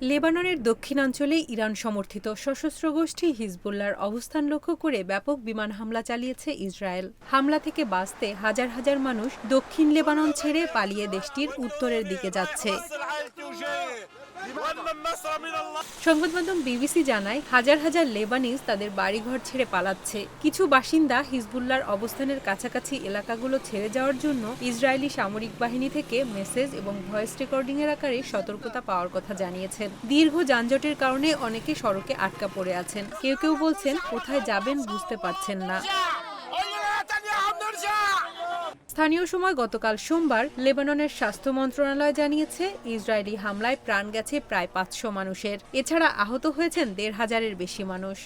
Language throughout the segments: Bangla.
লেবাননের দক্ষিণাঞ্চলে ইরান সমর্থিত সশস্ত্র গোষ্ঠী হিজবুল্লাহর অবস্থান লক্ষ্য করে ব্যাপক বিমান হামলা চালিয়েছে ইসরায়েল। হামলা থেকে বাঁচতে হাজার হাজার মানুষ দক্ষিণ লেবানন ছেড়ে পালিয়ে দেশটির উত্তরের দিকে যাচ্ছে। সংবাদমাধ্যম বিবিসি জানায়, হাজার হাজার লেবানিজ তাদের বাড়িঘর ছেড়ে পালাচ্ছে। কিছু বাসিন্দা হিজবুল্লাহর অবস্থানের কাছাকাছি এলাকাগুলো ছেড়ে যাওয়ার জন্য ইসরায়েলি সামরিক বাহিনী থেকে মেসেজ এবং ভয়েস রেকর্ডিংয়ের আকারে সতর্কতা পাওয়ার কথা জানিয়েছেন। দীর্ঘ যানজটের কারণে অনেকে সড়কে আটকা পড়ে আছেন। কেউ কেউ বলছেন কোথায় যাবেন বুঝতে পারছেন না। স্থানীয় সময় গতকাল সোমবার লেবাননের স্বাস্থ্য মন্ত্রণালয় জানিয়েছে, ইসরায়েলি হামলায় প্রাণ গেছে প্রায় ৫০০ মানুষের। এছাড়া আহত হয়েছেন ১৫০০-এর বেশি মানুষ।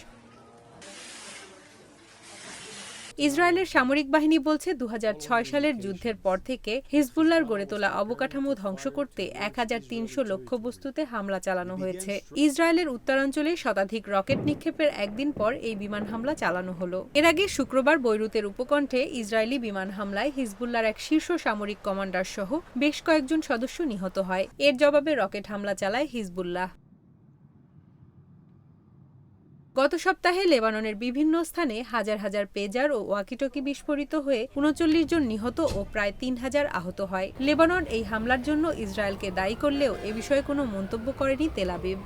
ইসরায়েলের সামরিক বাহিনী বলছে, ২০০৬ সালের যুদ্ধের পর থেকে হিজবুল্লাহর গড়ে তোলা অবকাঠামো ধ্বংস করতে ১৩০০ লক্ষ্যবস্তুতে হামলা চালানো হয়েছে। ইসরায়েলের উত্তরাঞ্চলে শতাধিক রকেট নিক্ষেপের একদিন পর এই বিমান হামলা চালানো হলো। এর আগে শুক্রবার বৈরুতের উপকণ্ঠে ইসরায়েলি বিমান হামলায় হিজবুল্লাহর এক শীর্ষ সামরিক কমান্ডার সহ বেশ কয়েকজন সদস্য নিহত হয়। এর জবাবে রকেট হামলা চালায় হিজবুল্লাহ। গত সপ্তাহে লেবাননের বিভিন্ন স্থানে হাজার হাজার পেজার ও ওয়াকিটকি বিস্ফোরিত হয়ে ৩৯ জন নিহত ও প্রায় ৩,০০০ আহত হয়। লেবানন এই হামলার জন্য ইসরায়েলকে দায়ী করলেও এ বিষয়ে কোনো মন্তব্য করেনি তেল আবিব।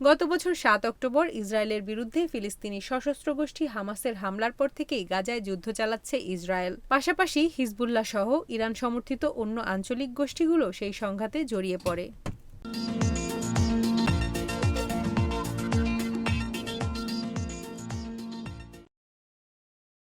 গত বছর ৭ অক্টোবর ইসরায়েলের বিরুদ্ধে ফিলিস্তিনি সশস্ত্র গোষ্ঠী হামাসের হামলার পর থেকেই গাজায় যুদ্ধ চালাচ্ছে ইসরায়েল। পাশাপাশি হিজবুল্লাহ সহ ইরান সমর্থিত অন্য আঞ্চলিক গোষ্ঠীগুলো সেই সংঘাতে জড়িয়ে পড়ে।